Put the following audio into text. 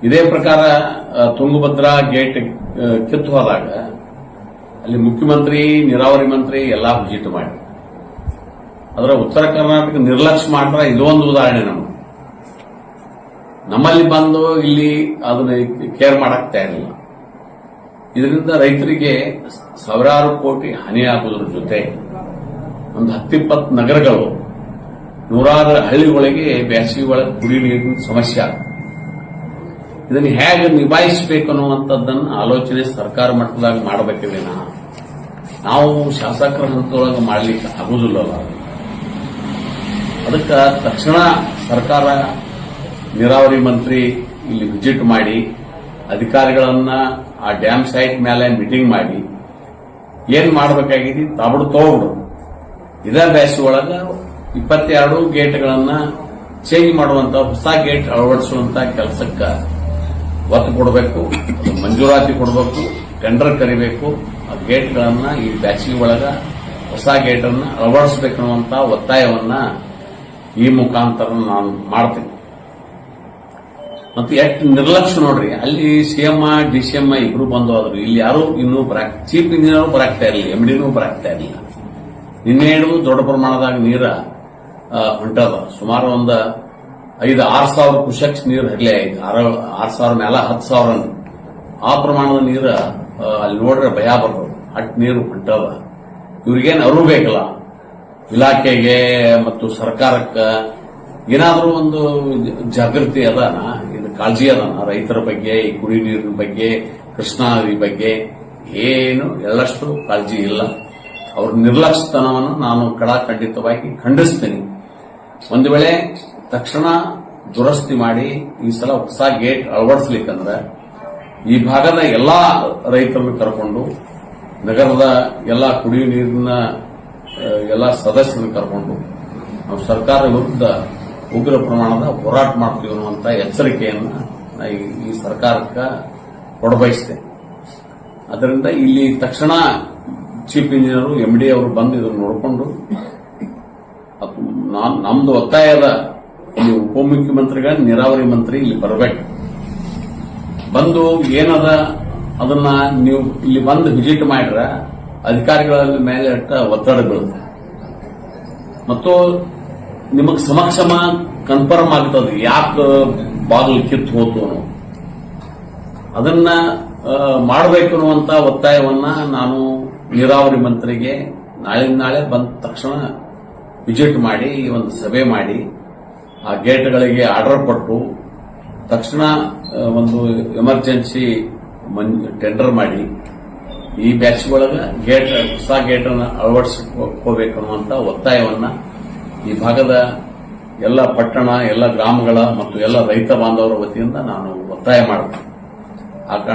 ಇದೇ ಪ್ರಕಾರ ತುಂಗಭದ್ರಾ ಗೇಟ್ ಕಿತ್ತು ಹೋದಾಗ ಅಲ್ಲಿ ಮುಖ್ಯಮಂತ್ರಿ ನೀರಾವರಿ ಮಂತ್ರಿ ಎಲ್ಲಾ ವಿಸಿಟ್ ಮಾಡಿ ಅದರ ಉತ್ತರ ಕರ್ನಾಟಕ ನಿರ್ಲಕ್ಷ್ಯ ಮಾಡ್ರ ಇದೊಂದು ಉದಾಹರಣೆ ನಮ್ಮಲ್ಲಿ ಬಂದು ಇಲ್ಲಿ ಅದನ್ನ ಕೇರ್ ಮಾಡಕ್ ತಯಾರಿಲ್ಲ. ಇದರಿಂದ ರೈತರಿಗೆ ಸಾವಿರಾರು ಕೋಟಿ ಹಾನಿಯಾಗುವುದರ ಜೊತೆ ಒಂದು 10-20 ನಗರಗಳು, ನೂರಾರು ಹಳ್ಳಿಗಳಿಗೆ ಬೇಸಿಗೆ ಒಳಗೆ ಕುಡಿ ನೀರಿನ ಸಮಸ್ಯೆ ಆಗುತ್ತೆ. ಇದನ್ನು ಹೇಗೆ ನಿಭಾಯಿಸಬೇಕು ಅನ್ನುವಂಥದ್ದನ್ನು ಆಲೋಚನೆ ಸರ್ಕಾರ ಮಟ್ಟದಾಗ ಮಾಡಬೇಕಿದೆ. ನಾವು ಶಾಸಕರ ಹಂತದೊಳಗೆ ಮಾಡಲಿಕ್ಕೆ ಆಗುವುದಿಲ್ಲ. ಅದಕ್ಕೆ ತಕ್ಷಣ ಸರ್ಕಾರ ನೀರಾವರಿ ಮಂತ್ರಿ ಇಲ್ಲಿ ವಿಸಿಟ್ ಮಾಡಿ ಅಧಿಕಾರಿಗಳನ್ನ ಆ ಡ್ಯಾಮ್ ಸೈಟ್ ಮೇಲೆ ಮೀಟಿಂಗ್ ಮಾಡಿ ಏನ್ ಮಾಡಬೇಕಾಗಿದೆ ತಾಬಡು ತಗೊಂಡು ಇದೇ ಬೇಸಿಗೆ ಒಳಗೆ 22 ಗೇಟ್ಗಳನ್ನ ಚೇಂಜ್ ಮಾಡುವಂತ ಹೊಸ ಗೇಟ್ ಅಳವಡಿಸುವಂತ ಕೆಲಸಕ್ಕೆ ಒತ್ತು ಕೊಡಬೇಕು, ಮಂಜೂರಾತಿ ಕೊಡಬೇಕು, ಟೆಂಡರ್ ಕರಿಬೇಕು. ಆ ಗೇಟ್ಗಳನ್ನ ಈ ಬೇಸಿಗೆ ಒಳಗ ಹೊಸ ಗೇಟ್ ಅನ್ನ ಅಳವಡಿಸಬೇಕನ್ನುವಂತ ಒತ್ತಾಯವನ್ನ ಈ ಮುಖಾಂತರ ನಾನು ಮಾಡ್ತೀನಿ. ಮತ್ತೆ ಎಷ್ಟು ನಿರ್ಲಕ್ಷ್ಯ ನೋಡ್ರಿ, ಅಲ್ಲಿ ಸಿಎಂ ಡಿಸಿಎಂ ಇಬ್ರು ಬಂದು ಹೋದ್ರು. ಇಲ್ಲಿ ಯಾರು ಇನ್ನೂ ಚೀಫ್ ಇಂಜಿನಿಯರ್ ಬರಾಕ್ತಾ ಇರಲಿಲ್ಲ, ಎಂಡಿನೂ ಬರಾಕ್ತಾ ಇರಲಿಲ್ಲ. ನಿನ್ನೆ ಹಿಡಿದು ದೊಡ್ಡ ಪ್ರಮಾಣದಾಗ ನೀರ ಹೊಂಟದ. ಸುಮಾರು ಒಂದು 5-6 ಸಾವಿರ ಕ್ಯೂಸೆಕ್ಸ್ ನೀರು ಹರಿಲೆ ಆಯ್ತು. 6,000 ಮೇಲೆ 10,000 ಆ ಪ್ರಮಾಣದ ನೀರು ಅಲ್ಲಿ ನೋಡ್ರೆ ಭಯ ಬರ್ತದೆ. ಅಟ್ ನೀರು ಹೊಂಟದ. ಇವ್ರಿಗೇನು ಅರಿವು ಬೇಕಲ್ಲ, ಇಲಾಖೆಗೆ ಮತ್ತು ಸರ್ಕಾರಕ್ಕೆ ಏನಾದರೂ ಒಂದು ಜಾಗೃತಿ ಅದಾನ, ಇದು ಕಾಳಜಿ ಅದಾನ ರೈತರ ಬಗ್ಗೆ, ಈ ಕುಡಿ ನೀರಿನ ಬಗ್ಗೆ, ಕೃಷ್ಣಾ ನದಿ ಬಗ್ಗೆ ಏನು ಎಳ್ಳಷ್ಟು ಕಾಳಜಿ ಇಲ್ಲ. ಅವ್ರ ನಿರ್ಲಕ್ಷ್ಯತನವನ್ನು ನಾನು ಖಂಡಿತವಾಗಿ ಖಂಡಿಸ್ತೀನಿ. ಒಂದು ವೇಳೆ ತಕ್ಷಣ ದುರಸ್ತಿ ಮಾಡಿ ಈ ಸಲ ಹೊಸ ಗೇಟ್ ಅಳವಡಿಸಲಿಕ್ಕಂದ್ರೆ ಈ ಭಾಗದ ಎಲ್ಲಾ ರೈತರನ್ನು ಕರ್ಕೊಂಡು, ನಗರದ ಎಲ್ಲಾ ಕುಡಿಯುವ ನೀರಿನ ಎಲ್ಲಾ ಸದಸ್ಯರನ್ನು ಕರ್ಕೊಂಡು ನಾವು ಸರ್ಕಾರ ವಿರುದ್ಧ ಉಗ್ರ ಪ್ರಮಾಣದ ಹೋರಾಟ ಮಾಡ್ತೀವಿ ಅನ್ನುವಂತ ಎಚ್ಚರಿಕೆಯನ್ನು ಈ ಸರ್ಕಾರಕ್ಕೆ ಕೊಡಬಯಸ್ತೇನೆ. ಅದರಿಂದ ಇಲ್ಲಿ ತಕ್ಷಣ ಚೀಫ್ ಇಂಜಿನಿಯರ್ ಎಂಡಿ ಅವರು ಬಂದು ಇದನ್ನು ನೋಡಿಕೊಂಡು ನಮ್ದು ಒತ್ತಾಯದ ಇಲ್ಲಿ ಉಪಮುಖ್ಯಮಂತ್ರಿಗಳ ನೀರಾವರಿ ಮಂತ್ರಿ ಇಲ್ಲಿ ಬರಬೇಕು, ಬಂದು ಏನದ ಅದನ್ನ ನೀವು ಇಲ್ಲಿ ಬಂದು ವಿಸಿಟ್ ಮಾಡ್ರ ಅಧಿಕಾರಿಗಳ ಮೇಲೆ ಒತ್ತಡ ಬೀಳುತ್ತೆ ಮತ್ತು ನಿಮಗೆ ಸಮಕ್ಷಮ ಕನ್ಫರ್ಮ್ ಆಗ್ತದೆ ಯಾಕೆ ಬಾಗಿಲು ಕಿತ್ತು ಹೋತು ಅನ್ನೋ ಅದನ್ನ ಮಾಡಬೇಕು ಅನ್ನುವಂತ ಒತ್ತಾಯವನ್ನ ನಾನು ನೀರಾವರಿ ಮಂತ್ರಿಗೆ ನಾಳೆ ಬಂದ ತಕ್ಷಣ ವಿಸಿಟ್ ಮಾಡಿ ಒಂದು ಸಭೆ ಮಾಡಿ ಆ ಗೇಟ್ಗಳಿಗೆ ಆರ್ಡರ್ ಕೊಟ್ಟು ತಕ್ಷಣ ಒಂದು ಎಮರ್ಜೆನ್ಸಿ ಟೆಂಡರ್ ಮಾಡಿ ಈ ಬ್ಯಾಚ್ಗಳೊಳಗೆ ಹೊಸ ಗೇಟ್ ಅನ್ನು ಅಳವಡಿಸಿಕೋಬೇಕು ಅನ್ನುವಂತ ಒತ್ತಾಯವನ್ನ ಈ ಭಾಗದ ಎಲ್ಲ ಪಟ್ಟಣ, ಎಲ್ಲ ಗ್ರಾಮಗಳ ಮತ್ತು ಎಲ್ಲ ರೈತ ಬಾಂಧವರ ವತಿಯಿಂದ ನಾನು ಒತ್ತಾಯ ಮಾಡ್ತೀನಿ. ಆ ಕಾರಣ